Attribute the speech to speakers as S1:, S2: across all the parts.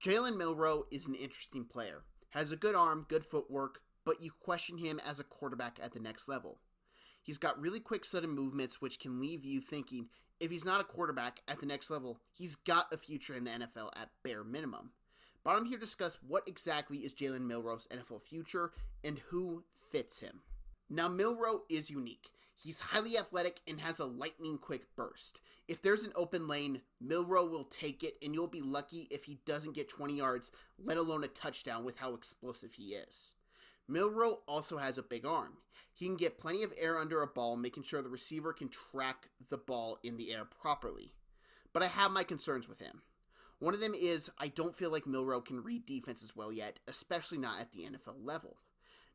S1: Jalen Milroe is an interesting player. Has a good arm, good footwork, but you question him as a quarterback at the next level. He's got really quick sudden movements which can leave you thinking if he's not a quarterback at the next level, he's got a future in the NFL at bare minimum. But I'm here to discuss what exactly is Jalen Milroe's NFL future and who fits him. Now, Milroe is unique. He's highly athletic and has a lightning quick burst. If there's an open lane, Milroe will take it, and you'll be lucky if he doesn't get 20 yards, let alone a touchdown with how explosive he is. Milroe also has a big arm. He can get plenty of air under a ball, making sure the receiver can track the ball in the air properly. But I have my concerns with him. One of them is I don't feel like Milroe can read defenses well yet, especially not at the NFL level.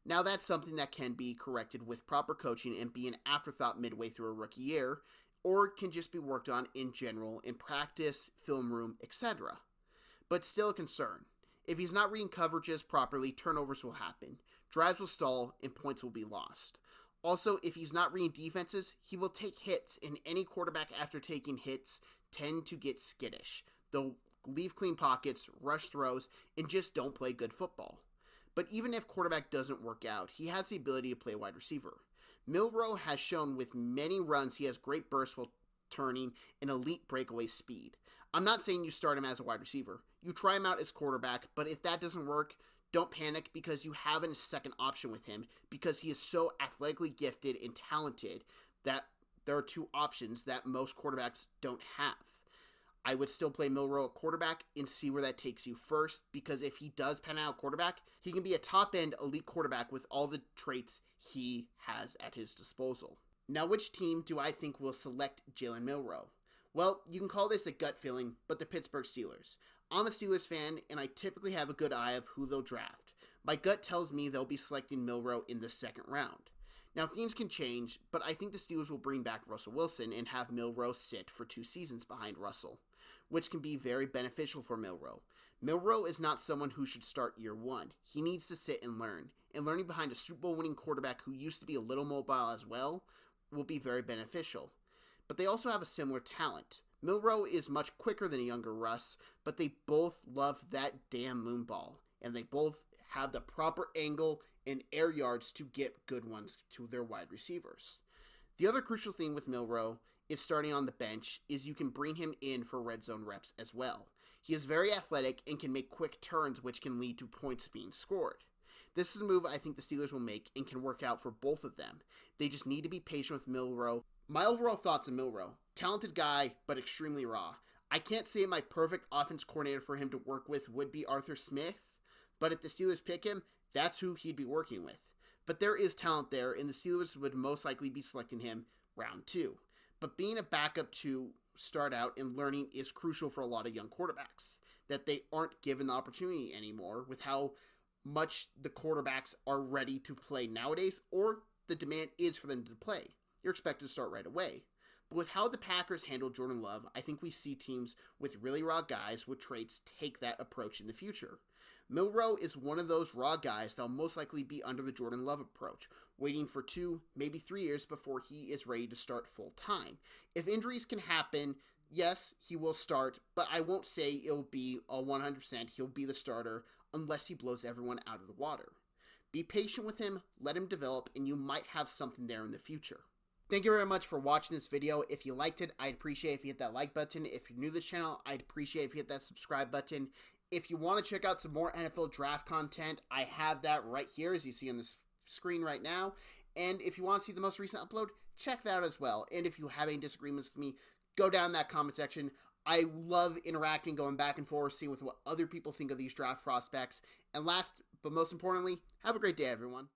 S1: Now, that's something that can be corrected with proper coaching and be an afterthought midway through a rookie year, or can just be worked on in general, in practice, film room, etc. But still a concern. If he's not reading coverages properly, turnovers will happen, drives will stall, and points will be lost. Also, if he's not reading defenses, he will take hits, and any quarterback after taking hits tend to get skittish. They'll leave clean pockets, rush throws, and just don't play good football. But even if quarterback doesn't work out, he has the ability to play wide receiver. Milroe has shown with many runs he has great bursts while turning and elite breakaway speed. I'm not saying you start him as a wide receiver. You try him out as quarterback, but if that doesn't work, don't panic because you have a second option with him because he is so athletically gifted and talented that there are two options that most quarterbacks don't have. I would still play Milroe at quarterback and see where that takes you first, because if he does pan out quarterback, he can be a top-end elite quarterback with all the traits he has at his disposal. Now, which team do I think will select Jalen Milroe? Well, you can call this a gut feeling, but the Pittsburgh Steelers. I'm a Steelers fan, and I typically have a good eye of who they'll draft. My gut tells me they'll be selecting Milroe in the second round. Now, things can change, but I think the Steelers will bring back Russell Wilson and have Milroe sit for 2 seasons behind Russell, which can be very beneficial for Milroe. Milroe is not someone who should start year one. He needs to sit and learn, and learning behind a Super Bowl winning quarterback who used to be a little mobile as well will be very beneficial. But they also have a similar talent. Milroe is much quicker than a younger Russ, but they both love that damn moon ball, and they both have the proper angle and air yards to get good ones to their wide receivers. The other crucial thing with Milroe is starting on the bench is you can bring him in for red zone reps as well. He is very athletic and can make quick turns which can lead to points being scored. This is a move I think the Steelers will make and can work out for both of them. They just need to be patient with Milroe. My overall thoughts on Milroe: talented guy, but extremely raw. I can't say my perfect offense coordinator for him to work with would be Arthur Smith, but if the Steelers pick him, that's who he'd be working with. But there is talent there, and the Steelers would most likely be selecting him round 2. But being a backup to start out and learning is crucial for a lot of young quarterbacks, that they aren't given the opportunity anymore with how much the quarterbacks are ready to play nowadays, or the demand is for them to play. You're expected to start right away. But with how the Packers handle Jordan Love, I think we see teams with really raw guys with traits take that approach in the future. Milroe is one of those raw guys that will most likely be under the Jordan Love approach, waiting for 2, maybe 3 years before he is ready to start full time. If injuries can happen, yes, he will start, but I won't say it'll be a 100% he'll be the starter unless he blows everyone out of the water. Be patient with him, let him develop, and you might have something there in the future. Thank you very much for watching this video. If you liked it, I'd appreciate if you hit that like button. If you're new to this channel, I'd appreciate if you hit that subscribe button. If you want to check out some more NFL draft content, I have that right here, as you see on this screen right now. And if you want to see the most recent upload, check that out as well. And if you have any disagreements with me, go down in that comment section. I love interacting, going back and forth, seeing with what other people think of these draft prospects. And last, but most importantly, have a great day, everyone.